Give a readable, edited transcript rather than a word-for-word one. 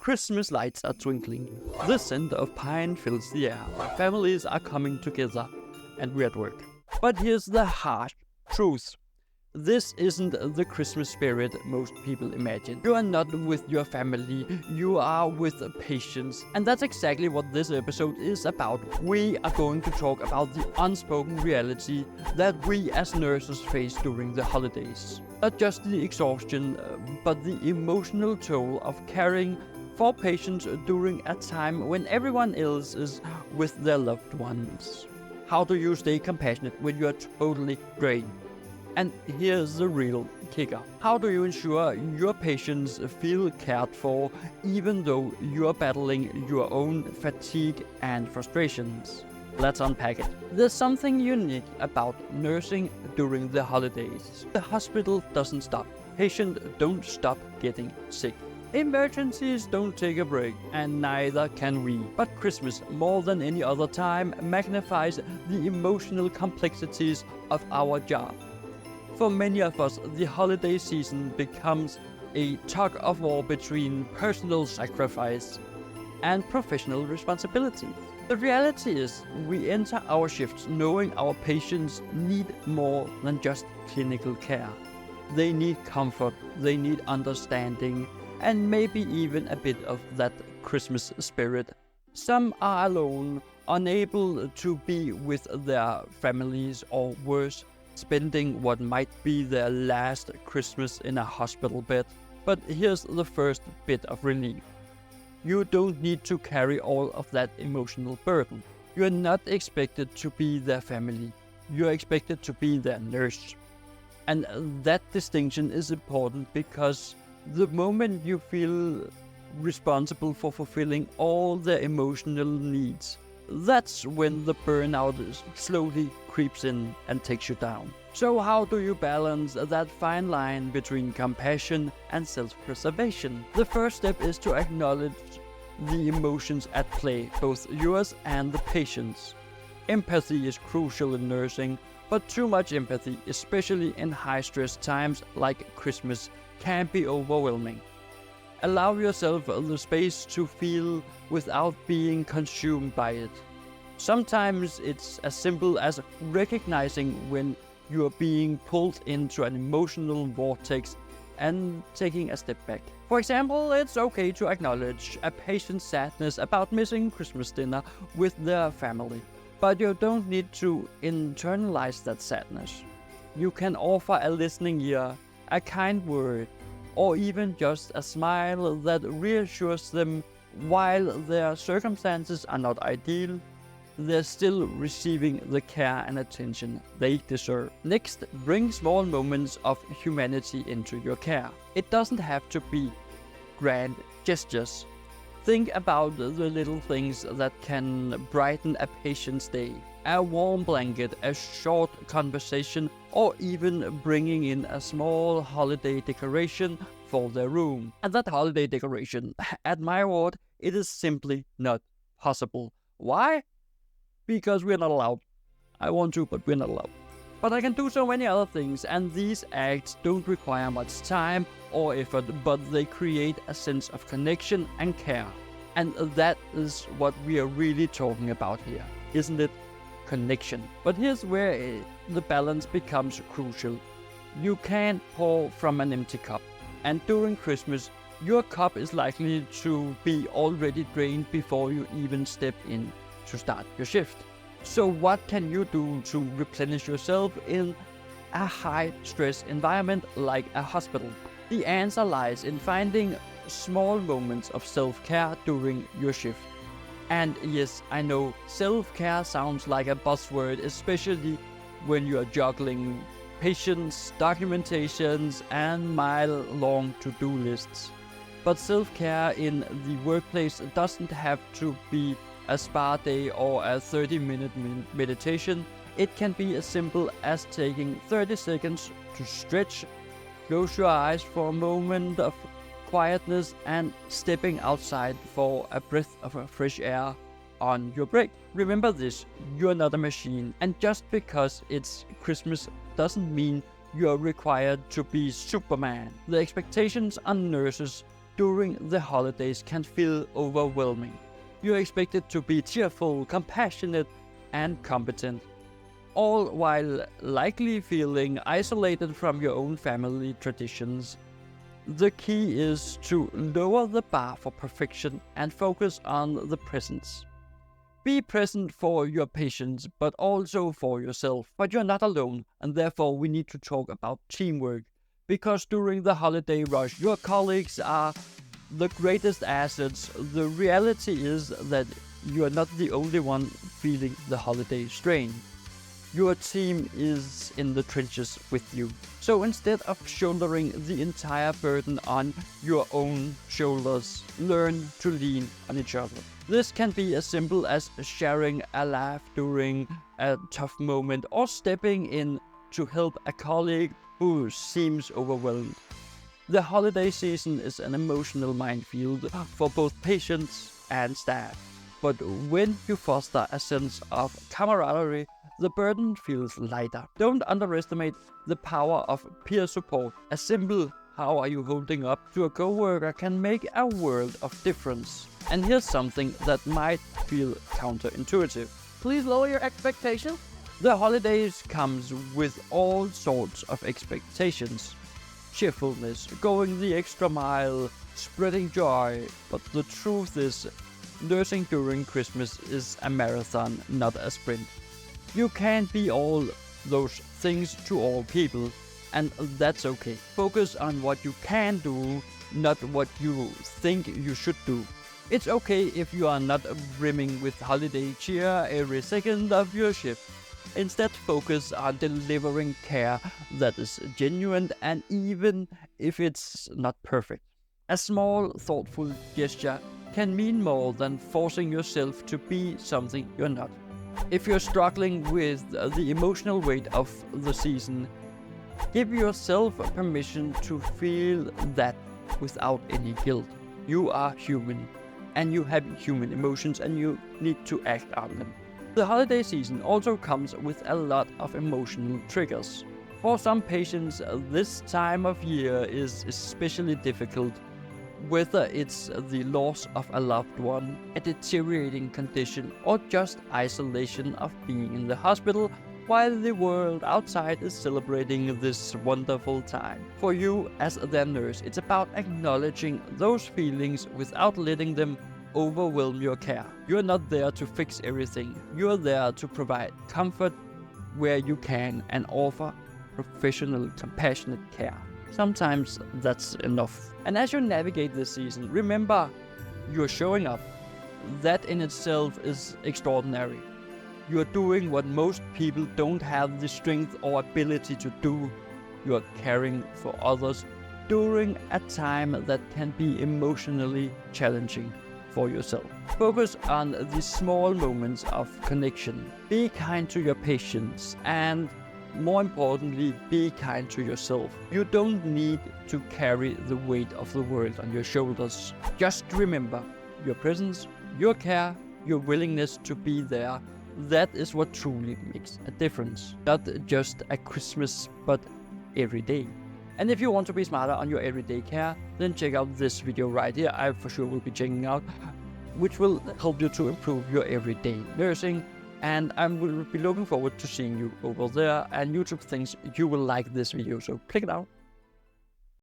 Christmas lights are twinkling. The scent of pine fills the air. Families are coming together, and we're at work. But here's the harsh truth. This isn't the Christmas spirit most people imagine. You are not with your family, you are with patients. And that's exactly what this episode is about. We are going to talk about the unspoken reality that we as nurses face during the holidays. Not just the exhaustion, but the emotional toll of caring for patients during a time when everyone else is with their loved ones. How do you stay compassionate when you are totally drained? And here's the real kicker. How do you ensure your patients feel cared for even though you're battling your own fatigue and frustrations? Let's unpack it. There's something unique about nursing during the holidays. The hospital doesn't stop. Patients don't stop getting sick. Emergencies don't take a break, and neither can we. But Christmas, more than any other time, magnifies the emotional complexities of our job. For many of us, the holiday season becomes a tug of war between personal sacrifice and professional responsibility. The reality is, we enter our shifts knowing our patients need more than just clinical care. They need comfort, they need understanding, and maybe even a bit of that Christmas spirit. Some are alone, unable to be with their families, or worse, spending what might be their last Christmas in a hospital bed. But here's the first bit of relief. You don't need to carry all of that emotional burden. You're not expected to be their family. You're expected to be their nurse. And that distinction is important because the moment you feel responsible for fulfilling all their emotional needs, that's when the burnout slowly creeps in and takes you down. So how do you balance that fine line between compassion and self-preservation? The first step is to acknowledge the emotions at play, both yours and the patient's. Empathy is crucial in nursing, but too much empathy, especially in high-stress times like Christmas, can be overwhelming. Allow yourself the space to feel without being consumed by it. Sometimes it's as simple as recognizing when you are being pulled into an emotional vortex and taking a step back. For example, it's okay to acknowledge a patient's sadness about missing Christmas dinner with their family. But you don't need to internalize that sadness. You can offer a listening ear, a kind word, or even just a smile that reassures them while their circumstances are not ideal, they're still receiving the care and attention they deserve. Next, bring small moments of humanity into your care. It doesn't have to be grand gestures. Think about the little things that can brighten a patient's day. A warm blanket, a short conversation, or even bringing in a small holiday decoration for their room. And that holiday decoration, at my ward, it is simply not possible. Why? Because we're not allowed. I want to, but we're not allowed. But I can do so many other things, and these acts don't require much time or effort, but they create a sense of connection and care. And that is what we are really talking about here, isn't it? Connection. But here's where the balance becomes crucial. You can't pour from an empty cup. And during Christmas, your cup is likely to be already drained before you even step in to start your shift. So what can you do to replenish yourself in a high-stress environment like a hospital? The answer lies in finding small moments of self-care during your shift. And yes, I know self-care sounds like a buzzword, especially when you are juggling patients, documentations, and mile-long to-do lists. But self-care in the workplace doesn't have to be a spa day or a 30-minute meditation. It can be as simple as taking 30 seconds to stretch, close your eyes for a moment of quietness, and stepping outside for a breath of fresh air on your break. Remember this, you're not a machine, and just because it's Christmas doesn't mean you're required to be Superman. The expectations on nurses during the holidays can feel overwhelming. You're expected to be cheerful, compassionate, and competent, all while likely feeling isolated from your own family traditions. The key is to lower the bar for perfection and focus on the presence. Be present for your patients, but also for yourself. But you're not alone, and therefore we need to talk about teamwork. Because during the holiday rush, your colleagues are the greatest assets. The reality is that you are not the only one feeling the holiday strain. Your team is in the trenches with you. So instead of shouldering the entire burden on your own shoulders, learn to lean on each other. This can be as simple as sharing a laugh during a tough moment or stepping in to help a colleague who seems overwhelmed. The holiday season is an emotional minefield for both patients and staff. But when you foster a sense of camaraderie, the burden feels lighter. Don't underestimate the power of peer support. A simple "how are you holding up" to a coworker can make a world of difference. And here's something that might feel counterintuitive. Please lower your expectations. The holidays comes with all sorts of expectations. Cheerfulness, going the extra mile, spreading joy. But the truth is, nursing during Christmas is a marathon, not a sprint. You can't be all those things to all people, and that's okay. Focus on what you can do, not what you think you should do. It's okay if you are not brimming with holiday cheer every second of your shift. Instead, focus on delivering care that is genuine, and even if it's not perfect. A small, thoughtful gesture can mean more than forcing yourself to be something you're not. If you're struggling with the emotional weight of the season, give yourself permission to feel that without any guilt. You are human, and you have human emotions, and you need to act on them. The holiday season also comes with a lot of emotional triggers. For some patients, this time of year is especially difficult. Whether it's the loss of a loved one, a deteriorating condition, or just isolation of being in the hospital while the world outside is celebrating this wonderful time. For you as their nurse, it's about acknowledging those feelings without letting them overwhelm your care. You're not there to fix everything. You're there to provide comfort where you can and offer professional, compassionate care. Sometimes that's enough. And as you navigate this season, remember, you're showing up. That in itself is extraordinary. You're doing what most people don't have the strength or ability to do. You're caring for others during a time that can be emotionally challenging for yourself. Focus on the small moments of connection. Be kind to your patients, and more importantly, be kind to yourself. You don't need to carry the weight of the world on your shoulders. Just remember, your presence, your care, your willingness to be there, that is what truly makes a difference. Not just at Christmas, but every day. And if you want to be smarter on your everyday care, then check out this video right here. I for sure will be checking out, which will help you to improve your everyday nursing. And I will be looking forward to seeing you over there, and YouTube thinks you will like this video, so click it out.